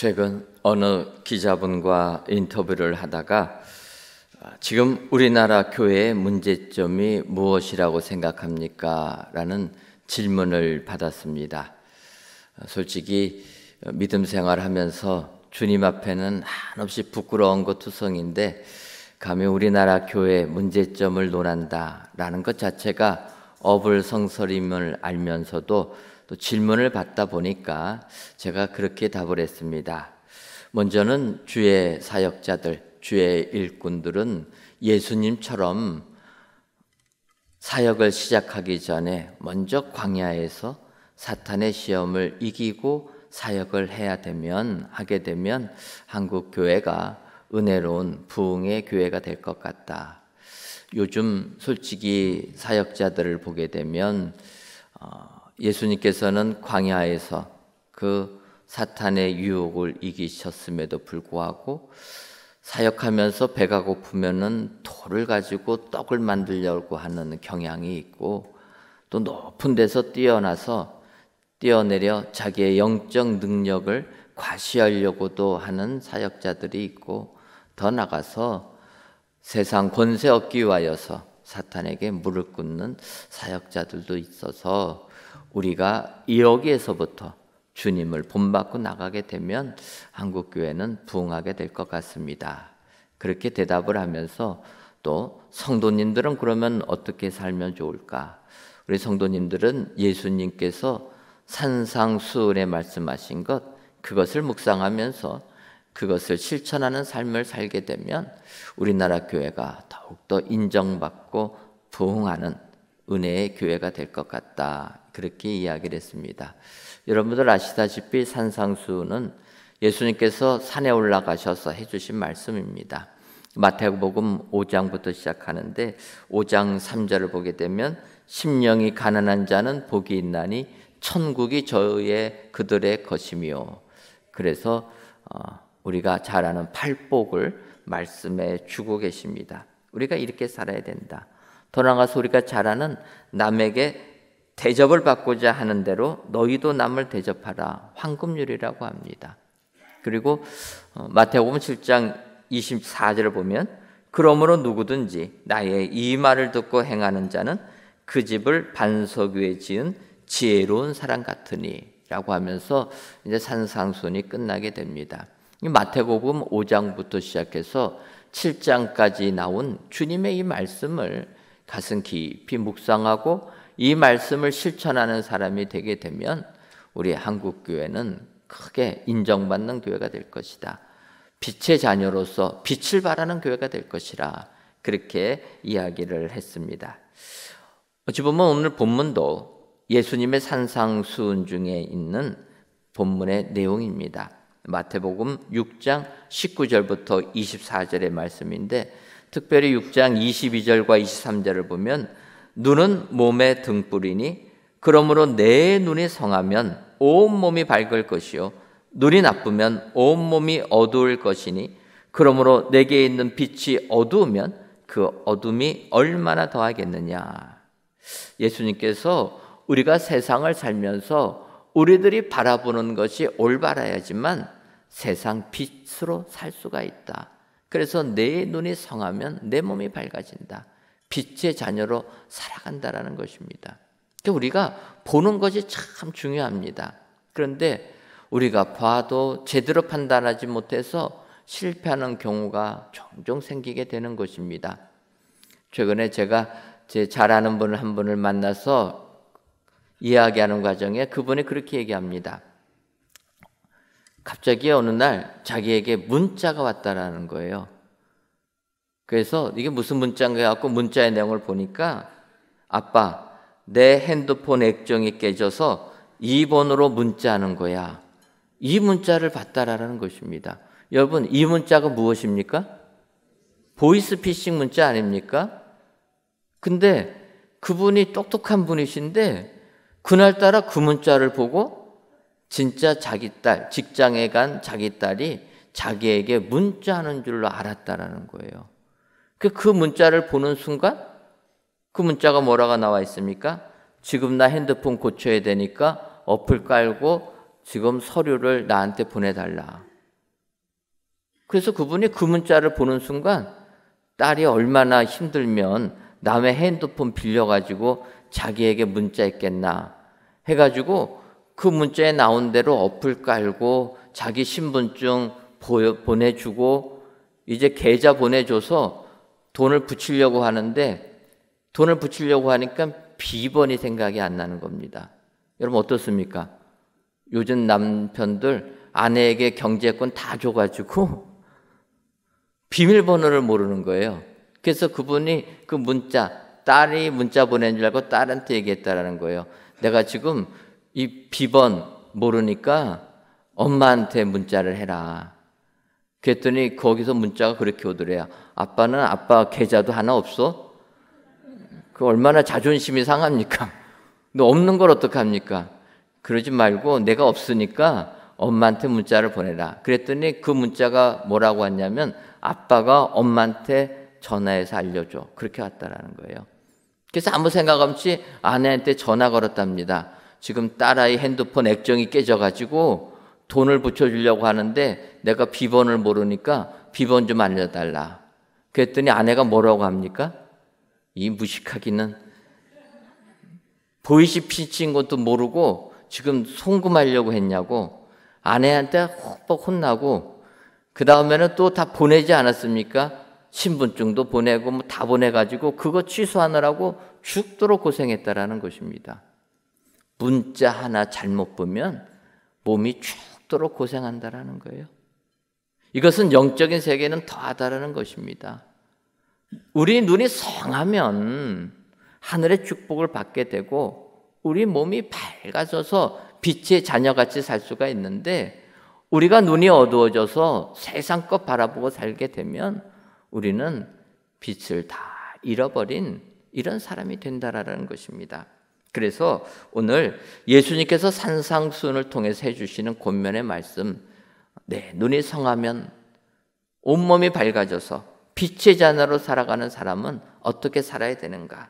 최근 어느 기자분과 인터뷰를 하다가 지금 우리나라 교회의 문제점이 무엇이라고 생각합니까? 라는 질문을 받았습니다. 솔직히 믿음 생활하면서 주님 앞에는 한없이 부끄러운 것 투성인데 감히 우리나라 교회의 문제점을 논한다라는 것 자체가 어불성설임을 알면서도 또 질문을 받다 보니까 제가 그렇게 답을 했습니다. 먼저는 주의 사역자들, 주의 일꾼들은 예수님처럼 사역을 시작하기 전에 먼저 광야에서 사탄의 시험을 이기고 사역을 하게 되면 한국 교회가 은혜로운 부흥의 교회가 될 것 같다. 요즘 솔직히 사역자들을 보게 되면 예수님께서는 광야에서 그 사탄의 유혹을 이기셨음에도 불구하고 사역하면서 배가 고프면은 돌을 가지고 떡을 만들려고 하는 경향이 있고 또 높은 데서 뛰어내려 자기의 영적 능력을 과시하려고도 하는 사역자들이 있고 더 나가서 세상 권세 얻기 위하여서 사탄에게 무릎 꿇는 사역자들도 있어서 우리가 여기에서부터 주님을 본받고 나가게 되면 한국교회는 부흥하게 될 것 같습니다. 그렇게 대답을 하면서 또 성도님들은 그러면 어떻게 살면 좋을까? 우리 성도님들은 예수님께서 산상수훈에 말씀하신 것, 그것을 묵상하면서 그것을 실천하는 삶을 살게 되면 우리나라 교회가 더욱더 인정받고 부흥하는 은혜의 교회가 될 것 같다. 그렇게 이야기를 했습니다. 여러분들 아시다시피 산상수훈은 예수님께서 산에 올라가셔서 해주신 말씀입니다. 마태복음 5장부터 시작하는데 5장 3절을 보게 되면 심령이 가난한 자는 복이 있나니 천국이 그들의 것이며, 그래서 우리가 잘 아는 팔복을 말씀해 주고 계십니다. 우리가 이렇게 살아야 된다. 더 나아가서 우리가 잘 아는 남에게 대접을 받고자 하는 대로 너희도 남을 대접하라. 황금률이라고 합니다. 그리고 마태복음 7장 24절을 보면 그러므로 누구든지 나의 이 말을 듣고 행하는 자는 그 집을 반석 위에 지은 지혜로운 사람 같으니 라고 하면서 이제 산상수훈이 끝나게 됩니다. 마태복음 5장부터 시작해서 7장까지 나온 주님의 이 말씀을 가슴 깊이 묵상하고 이 말씀을 실천하는 사람이 되게 되면 우리 한국교회는 크게 인정받는 교회가 될 것이다. 빛의 자녀로서 빛을 발하는 교회가 될 것이라 그렇게 이야기를 했습니다. 어찌 보면 오늘 본문도 예수님의 산상수훈 중에 있는 본문의 내용입니다. 마태복음 6장 19절부터 24절의 말씀인데 특별히 6장 22절과 23절을 보면 눈은 몸의 등불이니 그러므로 내 눈이 성하면 온몸이 밝을 것이요 눈이 나쁘면 온몸이 어두울 것이니 그러므로 내게 있는 빛이 어두우면 그 어둠이 얼마나 더하겠느냐. 예수님께서 우리가 세상을 살면서 우리들이 바라보는 것이 올바라야지만 세상 빛으로 살 수가 있다. 그래서 내 눈이 성하면 내 몸이 밝아진다. 빛의 자녀로 살아간다라는 것입니다. 우리가 보는 것이 참 중요합니다. 그런데 우리가 봐도 제대로 판단하지 못해서 실패하는 경우가 종종 생기게 되는 것입니다. 최근에 제가 제 잘 아는 분을 한 분을 만나서 이야기하는 과정에 그분이 그렇게 얘기합니다. 갑자기 어느 날 자기에게 문자가 왔다라는 거예요. 그래서 이게 무슨 문자인가 해갖고 문자의 내용을 보니까 아빠, 내 핸드폰 액정이 깨져서 이 번호로 문자하는 거야. 이 문자를 받다라는 것입니다. 여러분, 이 문자가 무엇입니까? 보이스피싱 문자 아닙니까? 근데 그분이 똑똑한 분이신데 그날따라 그 문자를 보고 진짜 자기 딸, 직장에 간 자기 딸이 자기에게 문자하는 줄로 알았다라는 거예요. 그 문자를 보는 순간 그 문자가 뭐라고 나와 있습니까? 지금 나 핸드폰 고쳐야 되니까 어플 깔고 지금 서류를 나한테 보내달라. 그래서 그분이 그 문자를 보는 순간 딸이 얼마나 힘들면 남의 핸드폰 빌려가지고 자기에게 문자했겠나 해가지고 그 문자에 나온 대로 어플 깔고 자기 신분증 보내주고 이제 계좌 보내줘서 돈을 붙이려고 하는데 돈을 붙이려고 하니까 비번이 생각이 안 나는 겁니다. 여러분 어떻습니까? 요즘 남편들 아내에게 경제권 다 줘가지고 비밀번호를 모르는 거예요. 그래서 그분이 그 문자, 딸이 문자 보낸 줄 알고 딸한테 얘기했다라는 거예요. 내가 지금 이 비번 모르니까 엄마한테 문자를 해라. 그랬더니 거기서 문자가 그렇게 오더래요. 아빠는 아빠 계좌도 하나 없어? 그 얼마나 자존심이 상합니까? 너 없는 걸 어떡합니까? 그러지 말고 내가 없으니까 엄마한테 문자를 보내라. 그랬더니 그 문자가 뭐라고 왔냐면 아빠가 엄마한테 전화해서 알려줘. 그렇게 왔다라는 거예요. 그래서 아무 생각 없이 아내한테 전화 걸었답니다. 지금 딸아이 핸드폰 액정이 깨져가지고 돈을 붙여주려고 하는데 내가 비번을 모르니까 비번 좀 알려달라. 그랬더니 아내가 뭐라고 합니까? 이 무식하기는 보이시피치인 것도 모르고 지금 송금하려고 했냐고 아내한테 헉뻑 혼나고 그 다음에는 또 다 보내지 않았습니까? 신분증도 보내고 뭐 다 보내가지고 그거 취소하느라고 죽도록 고생했다라는 것입니다. 문자 하나 잘못 보면 몸이 죽도록 고생한다라는 거예요. 이것은 영적인 세계는 더하다라는 것입니다. 우리 눈이 성하면 하늘의 축복을 받게 되고 우리 몸이 밝아져서 빛의 자녀같이 살 수가 있는데 우리가 눈이 어두워져서 세상 것 바라보고 살게 되면 우리는 빛을 다 잃어버린 이런 사람이 된다라는 것입니다. 그래서 오늘 예수님께서 산상수훈을 통해서 해주시는 권면의 말씀, 눈이 성하면 온몸이 밝아져서 빛의 자녀로 살아가는 사람은 어떻게 살아야 되는가?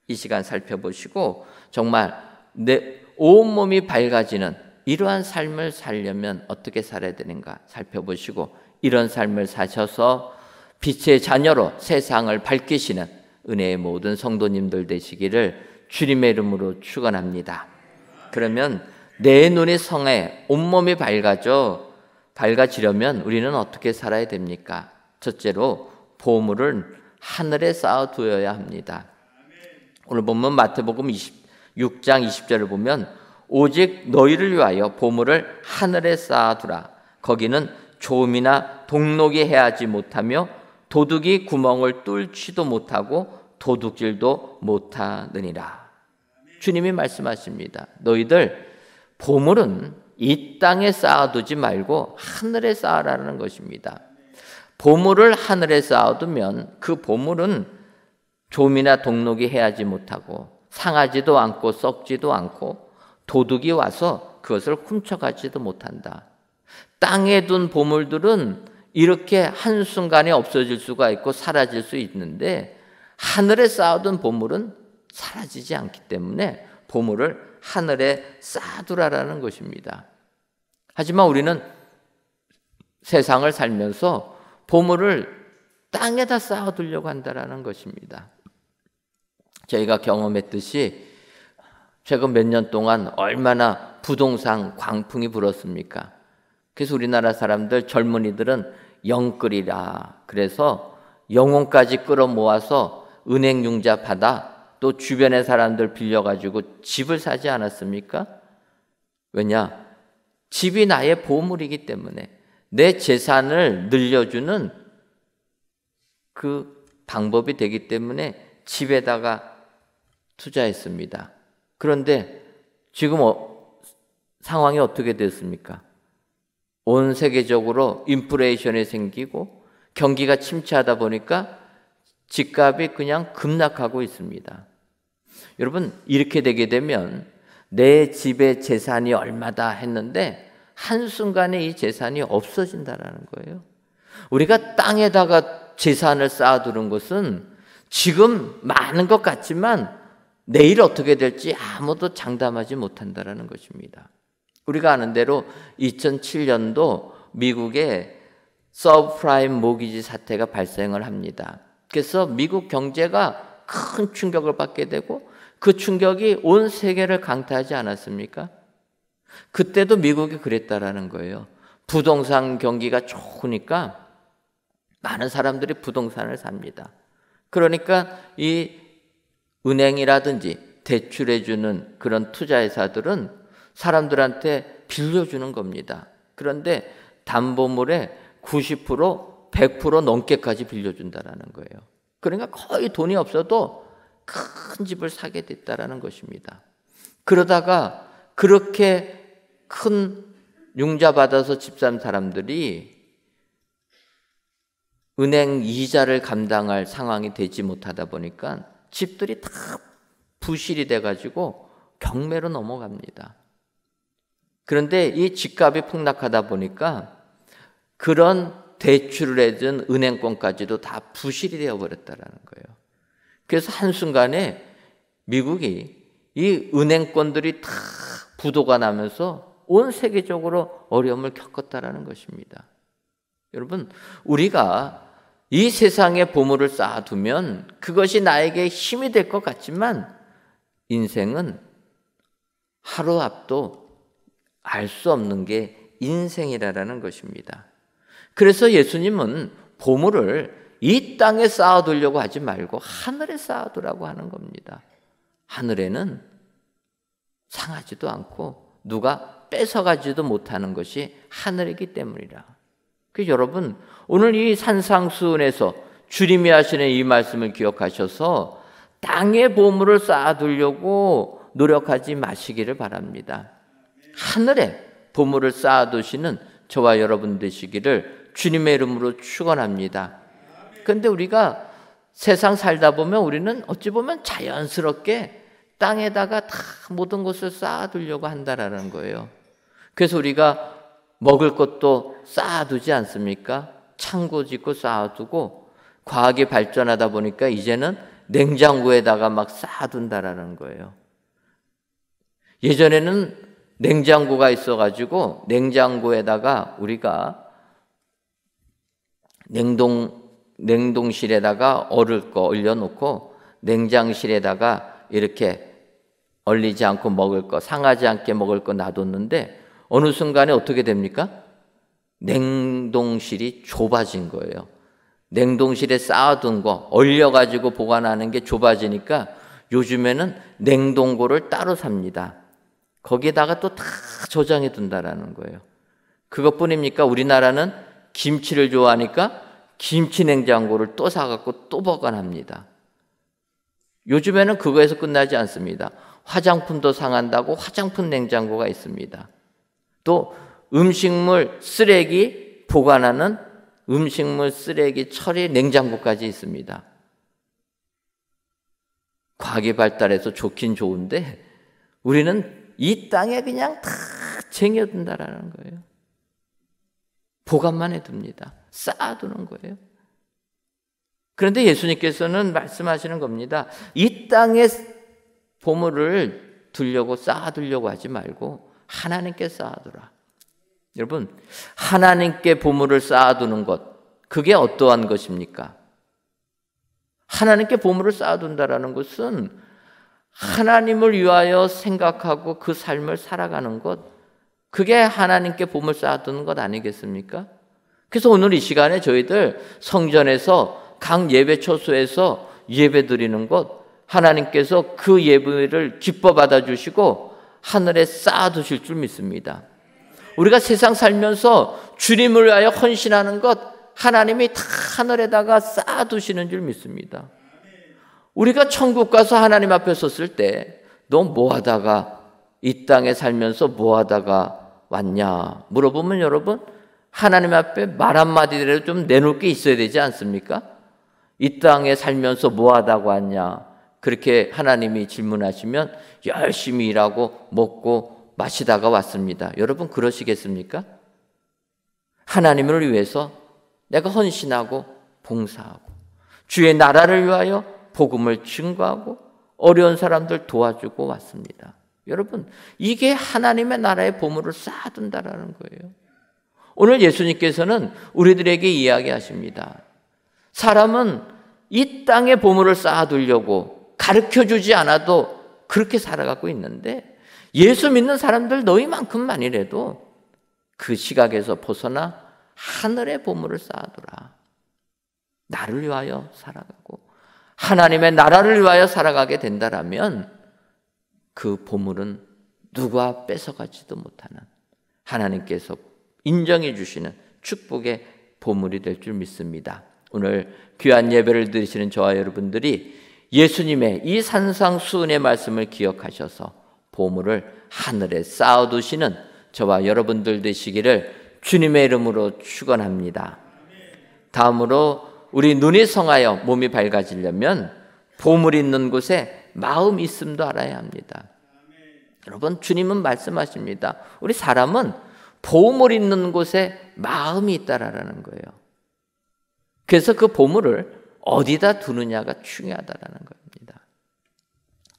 이 시간 살펴보시고 정말 내 온몸이 밝아지는 이러한 삶을 살려면 어떻게 살아야 되는가 살펴보시고 이런 삶을 사셔서 빛의 자녀로 세상을 밝히시는 은혜의 모든 성도님들 되시기를 주님의 이름으로 축원합니다. 그러면 내 눈이 성해 온몸이 밝아지려면 우리는 어떻게 살아야 됩니까? 첫째로 보물을 하늘에 쌓아두어야 합니다. 오늘 본문 마태복음 26장 20절을 보면 오직 너희를 위하여 보물을 하늘에 쌓아두라. 거기는 조음이나 동록이 해하지 못하며 도둑이 구멍을 뚫지도 못하고 도둑질도 못하느니라. 주님이 말씀하십니다. 너희들 보물은 이 땅에 쌓아두지 말고 하늘에 쌓아라는 것입니다. 보물을 하늘에 쌓아두면 그 보물은 조음이나 동록이 해하지 못하고 상하지도 않고 썩지도 않고 도둑이 와서 그것을 훔쳐가지도 못한다. 땅에 둔 보물들은 이렇게 한순간에 없어질 수가 있고 사라질 수 있는데 하늘에 쌓아둔 보물은 사라지지 않기 때문에 보물을 하늘에 쌓아두라라는 것입니다. 하지만 우리는 세상을 살면서 보물을 땅에다 쌓아두려고 한다라는 것입니다. 저희가 경험했듯이 최근 몇 년 동안 얼마나 부동산 광풍이 불었습니까? 그래서 우리나라 사람들 젊은이들은 영끌이라 그래서 영혼까지 끌어모아서 은행 융자 받아 또 주변의 사람들 빌려가지고 집을 사지 않았습니까? 왜냐? 집이 나의 보물이기 때문에 내 재산을 늘려주는 그 방법이 되기 때문에 집에다가 투자했습니다. 그런데 지금 상황이 어떻게 됐습니까? 온 세계적으로 인플레이션이 생기고 경기가 침체하다 보니까 집값이 그냥 급락하고 있습니다. 여러분 이렇게 되게 되면 내 집의 재산이 얼마다 했는데 한순간에 이 재산이 없어진다는 거예요. 우리가 땅에다가 재산을 쌓아두는 것은 지금 많은 것 같지만 내일 어떻게 될지 아무도 장담하지 못한다는 것입니다. 우리가 아는 대로 2007년도 미국의 서브프라임 모기지 사태가 발생을 합니다. 그래서 미국 경제가 큰 충격을 받게 되고 그 충격이 온 세계를 강타하지 않았습니까? 그때도 미국이 그랬다라는 거예요. 부동산 경기가 좋으니까 많은 사람들이 부동산을 삽니다. 그러니까 이 은행이라든지 대출해주는 그런 투자회사들은 사람들한테 빌려주는 겁니다. 그런데 담보물의 90%, 100% 넘게까지 빌려준다라는 거예요. 그러니까 거의 돈이 없어도 큰 집을 사게 됐다라는 것입니다. 그러다가 그렇게 큰 융자 받아서 집 산 사람들이 은행 이자를 감당할 상황이 되지 못하다 보니까 집들이 다 부실이 돼가지고 경매로 넘어갑니다. 그런데 이 집값이 폭락하다 보니까 그런 대출을 해준 은행권까지도 다 부실이 되어버렸다는 거예요. 그래서 한순간에 미국이 이 은행권들이 다 부도가 나면서 온 세계적으로 어려움을 겪었다는 것입니다. 여러분, 우리가 이 세상에 보물을 쌓아두면 그것이 나에게 힘이 될 것 같지만 인생은 하루 앞도 알 수 없는 게 인생이라는 것입니다. 그래서 예수님은 보물을 이 땅에 쌓아두려고 하지 말고 하늘에 쌓아두라고 하는 겁니다. 하늘에는 상하지도 않고 누가 뺏어가지도 못하는 것이 하늘이기 때문이라. 그래서 여러분, 오늘 이 산상수훈에서 주님이 하시는 이 말씀을 기억하셔서 땅에 보물을 쌓아두려고 노력하지 마시기를 바랍니다. 하늘에 보물을 쌓아두시는 저와 여러분 되시기를 주님의 이름으로 축원합니다. 그런데 우리가 세상 살다 보면 우리는 어찌 보면 자연스럽게 땅에다가 다 모든 것을 쌓아두려고 한다라는 거예요. 그래서 우리가 먹을 것도 쌓아두지 않습니까? 창고 짓고 쌓아두고 과학이 발전하다 보니까 이제는 냉장고에다가 막 쌓아둔다라는 거예요. 예전에는 냉장고가 있어가지고 냉장고에다가 우리가 냉동실에다가 얼을 거 얼려놓고 냉장실에다가 이렇게 얼리지 않고 먹을 거, 상하지 않게 먹을 거 놔뒀는데 어느 순간에 어떻게 됩니까? 냉동실이 좁아진 거예요. 냉동실에 쌓아둔 거, 얼려가지고 보관하는 게 좁아지니까 요즘에는 냉동고를 따로 삽니다. 거기에다가 또 다 저장해 둔다라는 거예요. 그것뿐입니까? 우리나라는 김치를 좋아하니까 김치 냉장고를 또 사갖고 또 보관합니다. 요즘에는 그거에서 끝나지 않습니다. 화장품도 상한다고 화장품 냉장고가 있습니다. 또 음식물 쓰레기 보관하는 음식물 쓰레기 처리 냉장고까지 있습니다. 과학이 발달해서 좋긴 좋은데 우리는 이 땅에 그냥 다 쟁여둔다라는 거예요. 보관만 해둡니다. 쌓아두는 거예요. 그런데 예수님께서는 말씀하시는 겁니다. 이 땅에 보물을 두려고 쌓아두려고 하지 말고 하나님께 쌓아두라. 여러분, 하나님께 보물을 쌓아두는 것, 그게 어떠한 것입니까? 하나님께 보물을 쌓아둔다라는 것은 하나님을 위하여 생각하고 그 삶을 살아가는 것, 그게 하나님께 보물 쌓아두는 것 아니겠습니까? 그래서 오늘 이 시간에 저희들 성전에서 각 예배 초소에서 예배 드리는 것, 하나님께서 그 예배를 기뻐 받아주시고 하늘에 쌓아두실 줄 믿습니다. 우리가 세상 살면서 주님을 위하여 헌신하는 것, 하나님이 다 하늘에다가 쌓아두시는 줄 믿습니다. 우리가 천국 가서 하나님 앞에 섰을 때 너 뭐하다가 이 땅에 살면서 뭐하다가 왔냐 물어보면 여러분 하나님 앞에 말 한마디라도 좀 내놓을 게 있어야 되지 않습니까? 이 땅에 살면서 뭐하다가 왔냐 그렇게 하나님이 질문하시면 열심히 일하고 먹고 마시다가 왔습니다. 여러분 그러시겠습니까? 하나님을 위해서 내가 헌신하고 봉사하고 주의 나라를 위하여 복음을 증거하고 어려운 사람들 도와주고 왔습니다. 여러분 이게 하나님의 나라의 보물을 쌓아둔다라는 거예요. 오늘 예수님께서는 우리들에게 이야기하십니다. 사람은 이 땅에 보물을 쌓아두려고 가르쳐주지 않아도 그렇게 살아가고 있는데, 예수 믿는 사람들 너희만큼만이라도 그 시각에서 벗어나 하늘의 보물을 쌓아두라. 나를 위하여 살아가고 하나님의 나라를 위하여 살아가게 된다라면 그 보물은 누가 뺏어가지도 못하는 하나님께서 인정해 주시는 축복의 보물이 될 줄 믿습니다. 오늘 귀한 예배를 드리시는 저와 여러분들이 예수님의 이 산상수훈의 말씀을 기억하셔서 보물을 하늘에 쌓아두시는 저와 여러분들 되시기를 주님의 이름으로 축원합니다. 다음으로 우리 눈이 성하여 몸이 밝아지려면 보물이 있는 곳에 마음이 있음도 알아야 합니다. 여러분, 주님은 말씀하십니다. 우리 사람은 보물 있는 곳에 마음이 있다라는 거예요. 그래서 그 보물을 어디다 두느냐가 중요하다라는 겁니다.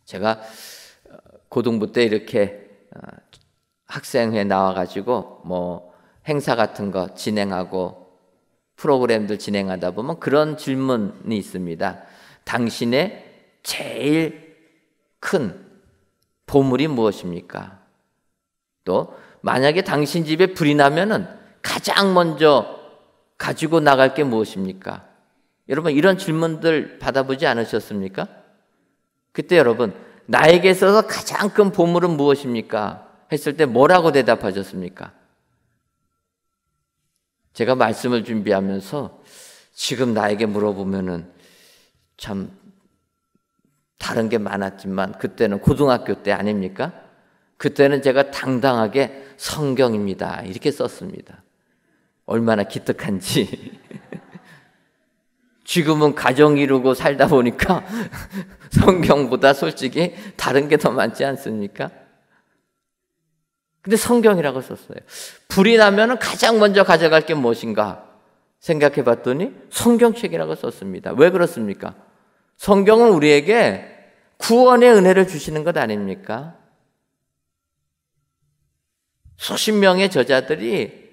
제가 고등부 때 이렇게 학생회 나와가지고 뭐 행사 같은 거 진행하고 프로그램들 진행하다 보면 그런 질문이 있습니다. 당신의 제일 큰 보물이 무엇입니까? 또 만약에 당신 집에 불이 나면은 가장 먼저 가지고 나갈 게 무엇입니까? 여러분, 이런 질문들 받아보지 않으셨습니까? 그때 여러분, 나에게 있어서 가장 큰 보물은 무엇입니까? 했을 때 뭐라고 대답하셨습니까? 제가 말씀을 준비하면서 지금 나에게 물어보면은 참 다른 게 많았지만 그때는 고등학교 때 아닙니까? 그때는 제가 당당하게 성경입니다 이렇게 썼습니다. 얼마나 기특한지. 지금은 가정 이루고 살다 보니까 성경보다 솔직히 다른 게 더 많지 않습니까? 근데 성경이라고 썼어요. 불이 나면 가장 먼저 가져갈 게 무엇인가 생각해 봤더니 성경책이라고 썼습니다. 왜 그렇습니까? 성경은 우리에게 구원의 은혜를 주시는 것 아닙니까? 수십 명의 저자들이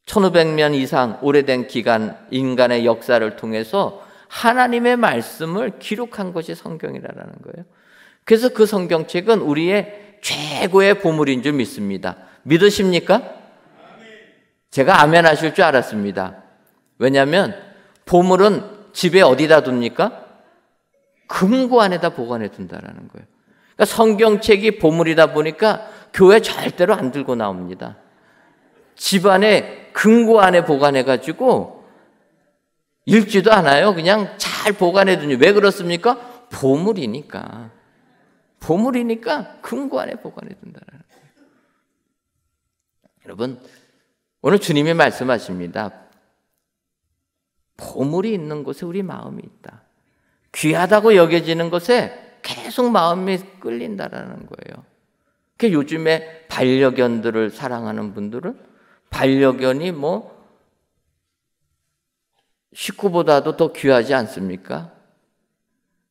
1500년 이상 오래된 기간 인간의 역사를 통해서 하나님의 말씀을 기록한 것이 성경이라는 거예요. 그래서 그 성경책은 우리의 최고의 보물인 줄 믿습니다. 믿으십니까? 제가 아멘 하실 줄 알았습니다. 왜냐하면 보물은 집에 어디다 둡니까? 금고 안에다 보관해 둔다라는 거예요. 그러니까 성경책이 보물이다 보니까 교회 절대로 안 들고 나옵니다. 집안에 금고 안에 보관해가지고 읽지도 않아요. 그냥 잘 보관해 두니. 왜 그렇습니까? 보물이니까. 보물이니까 금고 안에 보관해 둔다는 거예요. 여러분, 오늘 주님이 말씀하십니다. 보물이 있는 곳에 우리 마음이 있다. 귀하다고 여겨지는 것에 계속 마음이 끌린다라는 거예요. 그 요즘에 반려견들을 사랑하는 분들은 반려견이 뭐 식구보다도 더 귀하지 않습니까?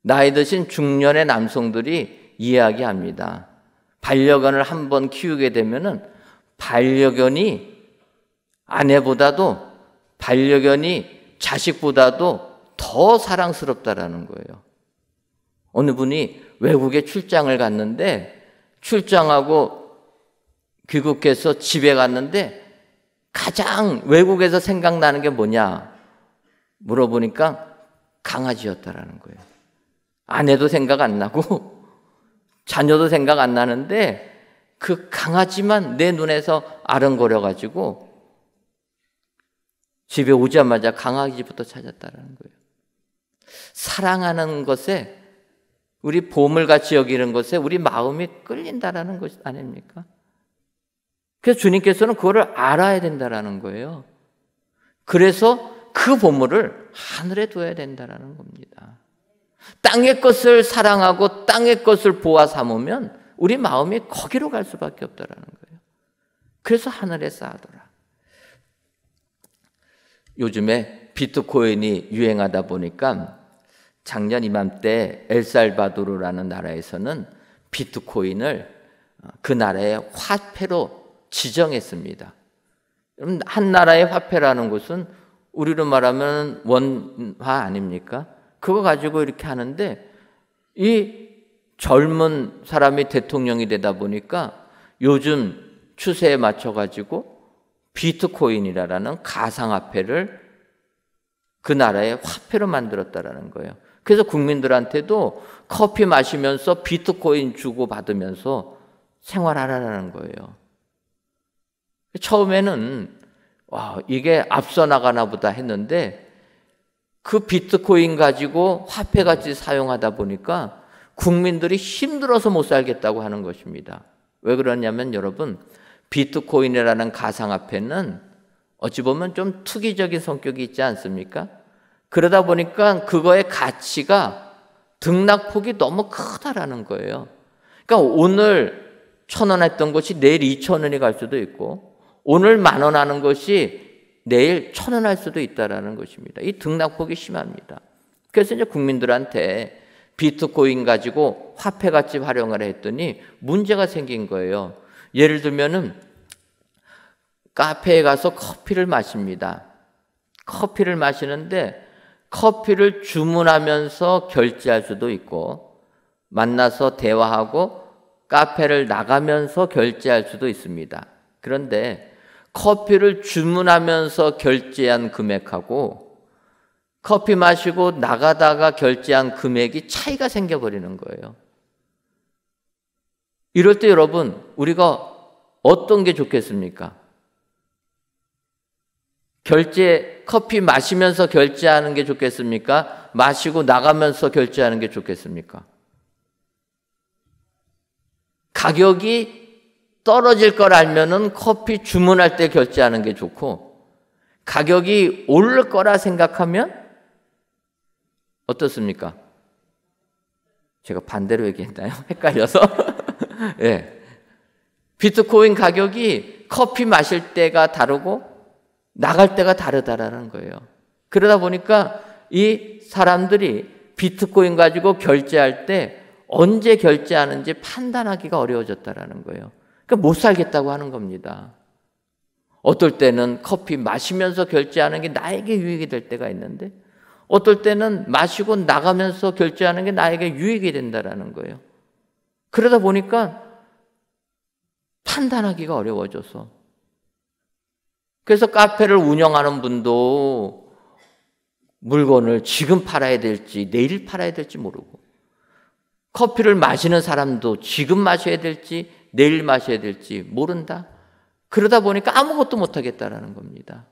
나이 드신 중년의 남성들이 이야기합니다. 반려견을 한번 키우게 되면은 반려견이 아내보다도 반려견이 자식보다도 더 사랑스럽다라는 거예요. 어느 분이 외국에 출장을 갔는데 출장하고 귀국해서 집에 갔는데 가장 외국에서 생각나는 게 뭐냐 물어보니까 강아지였다라는 거예요. 아내도 생각 안 나고 자녀도 생각 안 나는데 그 강아지만 내 눈에서 아른거려가지고 집에 오자마자 강아지부터 찾았다라는 거예요. 사랑하는 것에 우리 보물같이 여기는 것에 우리 마음이 끌린다라는 것 아닙니까? 그래서 주님께서는 그거를 알아야 된다라는 거예요. 그래서 그 보물을 하늘에 둬야 된다라는 겁니다. 땅의 것을 사랑하고 땅의 것을 보아 삼으면 우리 마음이 거기로 갈 수밖에 없다라는 거예요. 그래서 하늘에 쌓아둬라. 요즘에 비트코인이 유행하다 보니까 작년 이맘때 엘살바도르라는 나라에서는 비트코인을 그 나라의 화폐로 지정했습니다. 그럼 한 나라의 화폐라는 것은 우리로 말하면 원화 아닙니까? 그거 가지고 이렇게 하는데 이 젊은 사람이 대통령이 되다 보니까 요즘 추세에 맞춰 가지고 비트코인이라는 가상화폐를 그 나라의 화폐로 만들었다라는 거예요. 그래서 국민들한테도 커피 마시면서 비트코인 주고 받으면서 생활하라는 거예요. 처음에는 와, 이게 앞서 나가나 보다 했는데 그 비트코인 가지고 화폐같이 사용하다 보니까 국민들이 힘들어서 못 살겠다고 하는 것입니다. 왜 그러냐면 여러분, 비트코인이라는 가상화폐는 어찌 보면 좀 투기적인 성격이 있지 않습니까? 그러다 보니까 그거의 가치가 등락폭이 너무 크다라는 거예요. 그러니까 오늘 1,000원 했던 것이 내일 2,000원이 갈 수도 있고 오늘 10,000원 하는 것이 내일 1,000원 할 수도 있다라는 것입니다. 이 등락폭이 심합니다. 그래서 이제 국민들한테 비트코인 가지고 화폐같이 활용을 했더니 문제가 생긴 거예요. 예를 들면은 카페에 가서 커피를 마십니다. 커피를 마시는데 커피를 주문하면서 결제할 수도 있고 만나서 대화하고 카페를 나가면서 결제할 수도 있습니다. 그런데 커피를 주문하면서 결제한 금액하고 커피 마시고 나가다가 결제한 금액이 차이가 생겨버리는 거예요. 이럴 때 여러분, 우리가 어떤 게 좋겠습니까? 커피 마시면서 결제하는 게 좋겠습니까? 마시고 나가면서 결제하는 게 좋겠습니까? 가격이 떨어질 걸 알면은 커피 주문할 때 결제하는 게 좋고, 가격이 오를 거라 생각하면 어떻습니까? 제가 반대로 얘기했나요? 헷갈려서. 네. 비트코인 가격이 커피 마실 때가 다르고 나갈 때가 다르다라는 거예요. 그러다 보니까 이 사람들이 비트코인 가지고 결제할 때 언제 결제하는지 판단하기가 어려워졌다라는 거예요. 그러니까 못 살겠다고 하는 겁니다. 어떨 때는 커피 마시면서 결제하는 게 나에게 유익이 될 때가 있는데 어떨 때는 마시고 나가면서 결제하는 게 나에게 유익이 된다라는 거예요. 그러다 보니까 판단하기가 어려워져서 그래서 카페를 운영하는 분도 물건을 지금 팔아야 될지 내일 팔아야 될지 모르고 커피를 마시는 사람도 지금 마셔야 될지 내일 마셔야 될지 모른다. 그러다 보니까 아무것도 못하겠다라는 겁니다.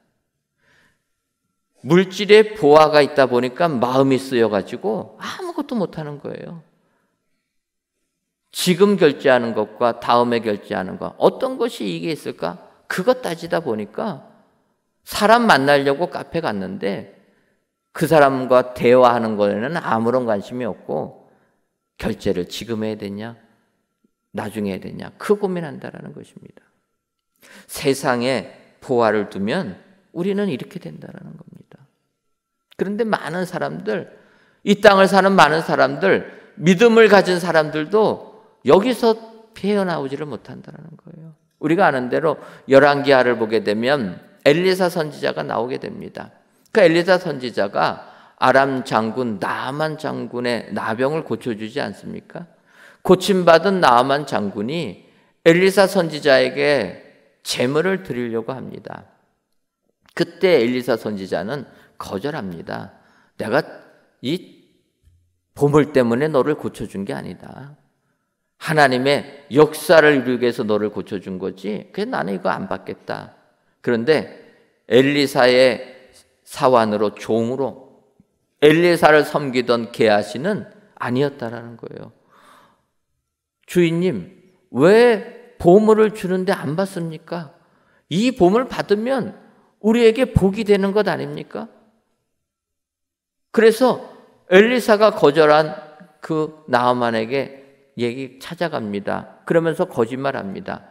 물질에 보화가 있다 보니까 마음이 쓰여가지고 아무것도 못하는 거예요. 지금 결제하는 것과 다음에 결제하는 것 어떤 것이 이게 있을까? 그것 따지다 보니까 사람 만나려고 카페 갔는데 그 사람과 대화하는 거에는 아무런 관심이 없고 결제를 지금 해야 되냐 나중에 해야 되냐 그 고민한다라는 것입니다. 세상에 보화를 두면 우리는 이렇게 된다라는 겁니다. 그런데 많은 사람들, 이 땅을 사는 많은 사람들, 믿음을 가진 사람들도 여기서 헤어나오지를 못한다는 거예요. 우리가 아는 대로 열왕기하를 보게 되면 엘리사 선지자가 나오게 됩니다. 그 엘리사 선지자가 아람 장군 나아만 장군의 나병을 고쳐주지 않습니까? 고침받은 나아만 장군이 엘리사 선지자에게 제물을 드리려고 합니다. 그때 엘리사 선지자는 거절합니다. 내가 이 보물 때문에 너를 고쳐준 게 아니다. 하나님의 역사를 이루기 위해서 너를 고쳐준 거지. 그래서 나는 이거 안 받겠다. 그런데 엘리사의 사환으로 종으로 엘리사를 섬기던 게하시는 아니었다라는 거예요. 주인님, 왜 보물을 주는데 안 받습니까? 이 보물 받으면 우리에게 복이 되는 것 아닙니까? 그래서 엘리사가 거절한 그 나아만에게 찾아갑니다. 그러면서 거짓말합니다.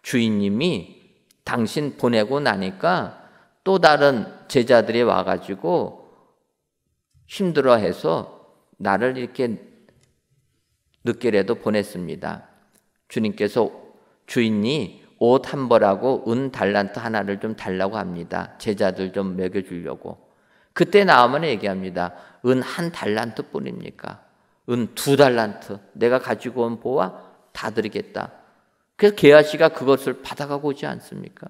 주인님이 당신 보내고 나니까 또 다른 제자들이 와가지고 힘들어해서 나를 이렇게 늦게라도 보냈습니다. 주님께서 주인이 옷 한 벌하고 은 달란트 하나를 좀 달라고 합니다. 제자들 좀 먹여주려고. 그때 나오면 얘기합니다. 은 한 달란트 뿐입니까? 은 2달란트. 내가 가지고 온 보화 다 드리겠다. 그래서 게하시가 그것을 받아가고 오지 않습니까?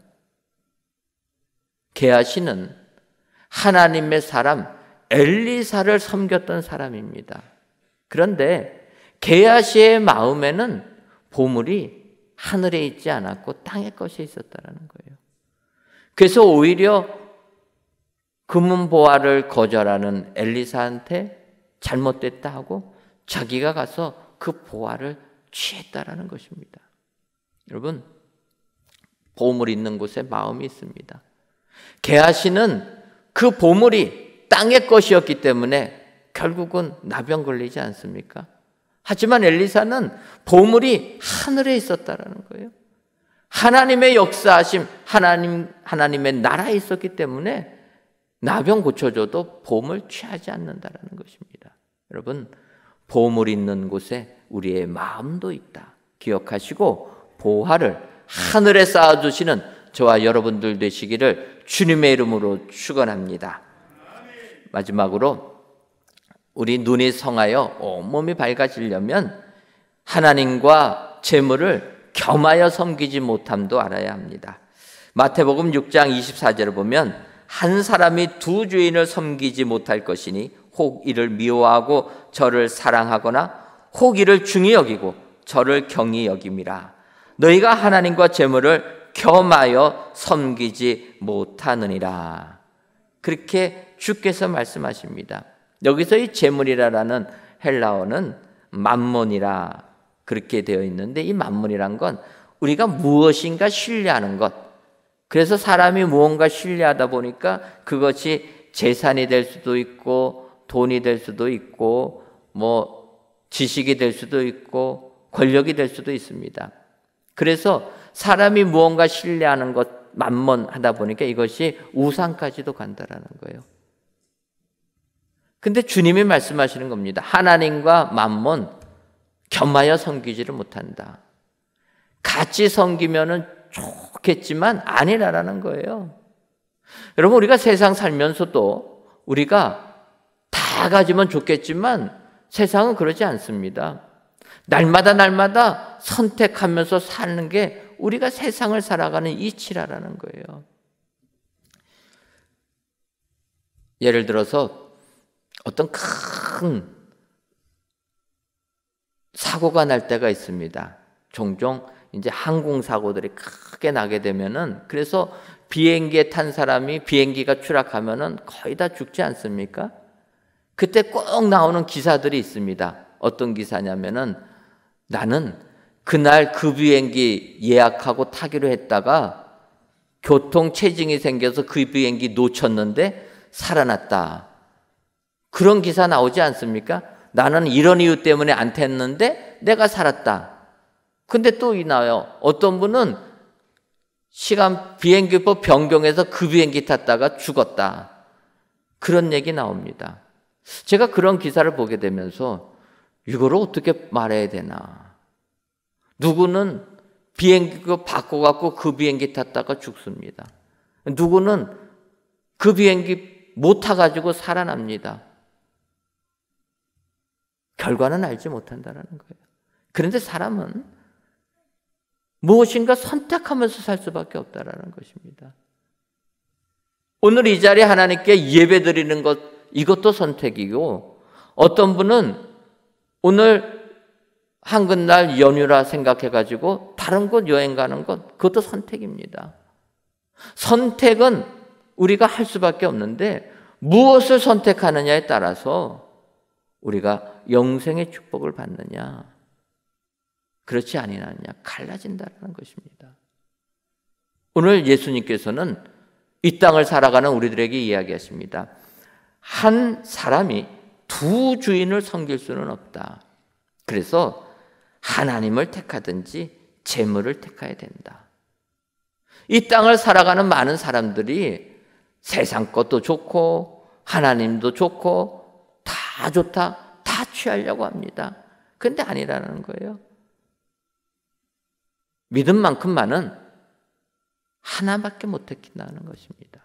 게하시는 하나님의 사람 엘리사를 섬겼던 사람입니다. 그런데 게하시의 마음에는 보물이 하늘에 있지 않았고 땅의 것이 있었다는 거예요. 그래서 오히려 금은보화를 거절하는 엘리사한테 잘못됐다 하고 자기가 가서 그 보화를 취했다라는 것입니다. 여러분, 보물 있는 곳에 마음이 있습니다. 게하시는 그 보물이 땅의 것이었기 때문에 결국은 나병 걸리지 않습니까? 하지만 엘리사는 보물이 하늘에 있었다라는 거예요. 하나님의 역사하심, 하나님의 나라에 있었기 때문에 나병 고쳐줘도 보물 취하지 않는다라는 것입니다. 여러분, 보물 있는 곳에 우리의 마음도 있다. 기억하시고 보화를 하늘에 쌓아주시는 저와 여러분들 되시기를 주님의 이름으로 축원합니다. 마지막으로 우리 눈이 성하여 온몸이 밝아지려면 하나님과 재물을 겸하여 섬기지 못함도 알아야 합니다. 마태복음 6장 24절을 보면 한 사람이 2 주인을 섬기지 못할 것이니 혹 이를 미워하고 저를 사랑하거나 혹 이를 중히 여기고 저를 경히 여김이라. 너희가 하나님과 재물을 겸하여 섬기지 못하느니라. 그렇게 주께서 말씀하십니다. 여기서 이 재물이라는 헬라어는 맘몬이라 그렇게 되어 있는데, 이 맘몬이란 건 우리가 무엇인가 신뢰하는 것. 그래서 사람이 무언가 신뢰하다 보니까 그것이 재산이 될 수도 있고 돈이 될 수도 있고 지식이 될 수도 있고 권력이 될 수도 있습니다. 그래서 사람이 무언가 신뢰하는 것 맘몬 하다 보니까 이것이 우상까지도 간다라는 거예요. 근데 주님이 말씀하시는 겁니다. 하나님과 맘몬 겸하여 섬기지를 못한다. 같이 섬기면은 좋겠지만 아니라라는 거예요. 여러분, 우리가 세상 살면서도 우리가 다 가지면 좋겠지만 세상은 그러지 않습니다. 날마다 선택하면서 사는 게 우리가 세상을 살아가는 이치라라는 거예요. 예를 들어서 어떤 큰 사고가 날 때가 있습니다. 종종 이제 항공사고들이 크게 나게 되면은, 그래서 비행기에 탄 사람이 비행기가 추락하면은 거의 다 죽지 않습니까? 그때 꼭 나오는 기사들이 있습니다. 어떤 기사냐면은, 나는 그날 그 비행기 예약하고 타기로 했다가 교통체증이 생겨서 그 비행기 놓쳤는데 살아났다. 그런 기사 나오지 않습니까? 나는 이런 이유 때문에 안 탔는데 내가 살았다. 근데 또 나와요. 어떤 분은 비행기표 변경해서 그 비행기 탔다가 죽었다. 그런 얘기 나옵니다. 제가 그런 기사를 보게 되면서 이거를 어떻게 말해야 되나. 누구는 비행기표 바꿔갖고 그 비행기 탔다가 죽습니다. 누구는 그 비행기 못 타가지고 살아납니다. 결과는 알지 못한다는 거예요. 그런데 사람은 무엇인가 선택하면서 살 수밖에 없다는 것입니다. 오늘 이 자리에 하나님께 예배 드리는 것, 이것도 선택이고, 어떤 분은 오늘 한글날 연휴라 생각해가지고 다른 곳 여행 가는 것, 그것도 선택입니다. 선택은 우리가 할 수밖에 없는데 무엇을 선택하느냐에 따라서 우리가 영생의 축복을 받느냐, 그렇지 아니느냐 갈라진다는 것입니다. 오늘 예수님께서는 이 땅을 살아가는 우리들에게 이야기하십니다. 한 사람이 2 주인을 섬길 수는 없다. 그래서 하나님을 택하든지 재물을 택해야 된다. 이 땅을 살아가는 많은 사람들이 세상 것도 좋고 하나님도 좋고 다 좋다, 다 취하려고 합니다. 그런데 아니라는 거예요. 믿음만큼 많은 하나밖에 못 택한다는 것입니다.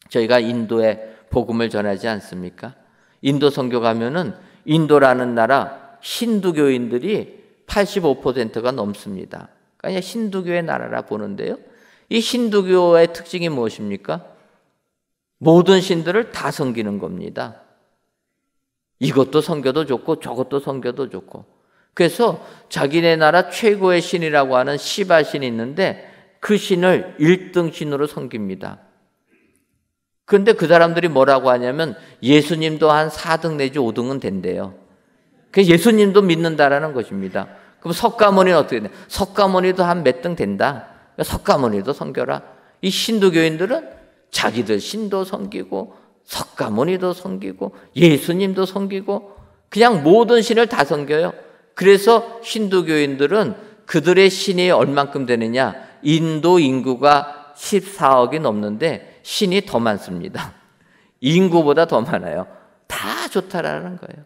저희가 인도에 복음을 전하지 않습니까? 인도 선교 가면은 인도라는 나라 힌두교인들이 85%가 넘습니다. 그러니까 힌두교의 나라라 보는데요. 이 힌두교의 특징이 무엇입니까? 모든 신들을 다 섬기는 겁니다. 이것도 섬겨도 좋고 저것도 섬겨도 좋고. 그래서 자기네 나라 최고의 신이라고 하는 시바 신이 있는데 그 신을 1등 신으로 섬깁니다. 그런데 그 사람들이 뭐라고 하냐면 예수님도 한 4등 내지 5등은 된대요. 그래서 예수님도 믿는다라는 것입니다. 그럼 석가모니는 어떻게 돼? 석가모니도 한 몇 등 된다. 석가모니도 섬겨라. 이 힌두교인들은 자기들 신도 섬기고 석가모니도 섬기고 예수님도 섬기고 그냥 모든 신을 다 섬겨요. 그래서 힌두교인들은 그들의 신이 얼만큼 되느냐? 인도 인구가 14억이 넘는데 신이 더 많습니다. 인구보다 더 많아요. 다 좋다라는 거예요.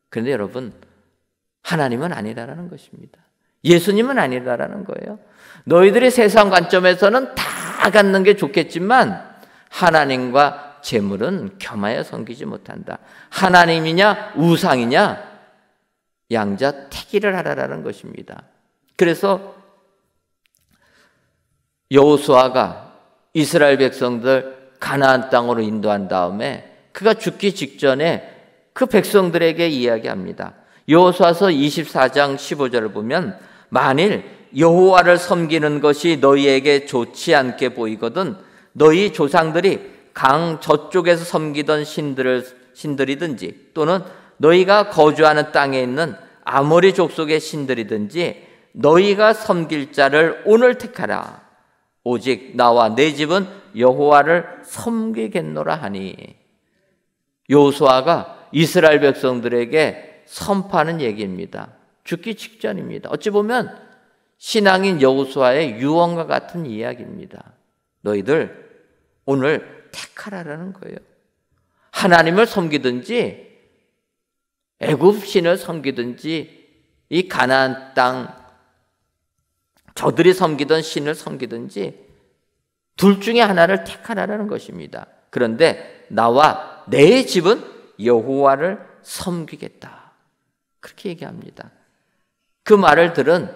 그런데 여러분, 하나님은 아니라는 것입니다. 예수님은 아니라는 거예요. 너희들이 세상 관점에서는 다 갖는 게 좋겠지만 하나님과 재물은 겸하여 섬기지 못한다. 하나님이냐 우상이냐 양자 택일을 하라라는 것입니다. 그래서 여호수아가 이스라엘 백성들 가나안 땅으로 인도한 다음에 그가 죽기 직전에 그 백성들에게 이야기합니다. 여호수아서 24장 15절을 보면 만일 여호와를 섬기는 것이 너희에게 좋지 않게 보이거든 너희 조상들이 강 저쪽에서 섬기던 신들이든지 또는 너희가 거주하는 땅에 있는 아모리 족속의 신들이든지 너희가 섬길 자를 오늘 택하라. 오직 나와 내 집은 여호와를 섬기겠노라 하니. 여호수아가 이스라엘 백성들에게 선포하는 얘기입니다. 죽기 직전입니다. 어찌 보면 신앙인 여호수아의 유언과 같은 이야기입니다. 너희들 오늘 택하라라는 거예요. 하나님을 섬기든지 애굽 신을 섬기든지 이 가나안 땅 저들이 섬기던 신을 섬기든지 둘 중에 하나를 택하라는 것입니다. 그런데 나와 내 집은 여호와를 섬기겠다. 그렇게 얘기합니다. 그 말을 들은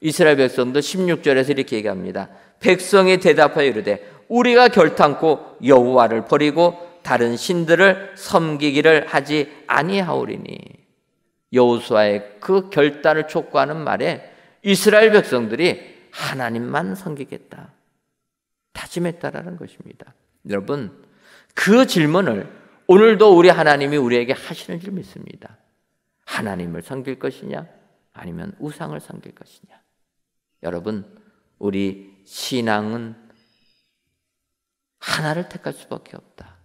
이스라엘 백성도 16절에서 이렇게 얘기합니다. 백성이 대답하여 이르되 우리가 결탄코 여호와를 버리고 다른 신들을 섬기기를 하지 아니하오리니. 여호수아의 그 결단을 촉구하는 말에 이스라엘 백성들이 하나님만 섬기겠다 다짐했다라는 것입니다. 여러분, 그 질문을 오늘도 우리 하나님이 우리에게 하시는 줄 믿습니다. 하나님을 섬길 것이냐 아니면 우상을 섬길 것이냐. 여러분, 우리 신앙은 하나를 택할 수밖에 없다.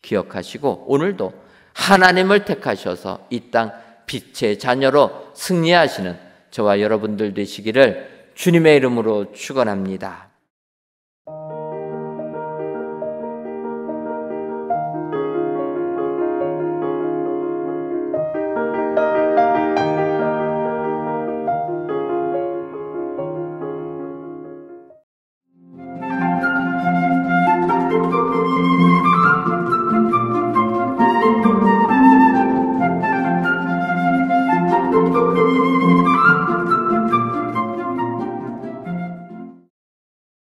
기억하시고 오늘도 하나님을 택하셔서 이 땅 빛의 자녀로 승리하시는 저와 여러분들 되시기를 주님의 이름으로 축원합니다.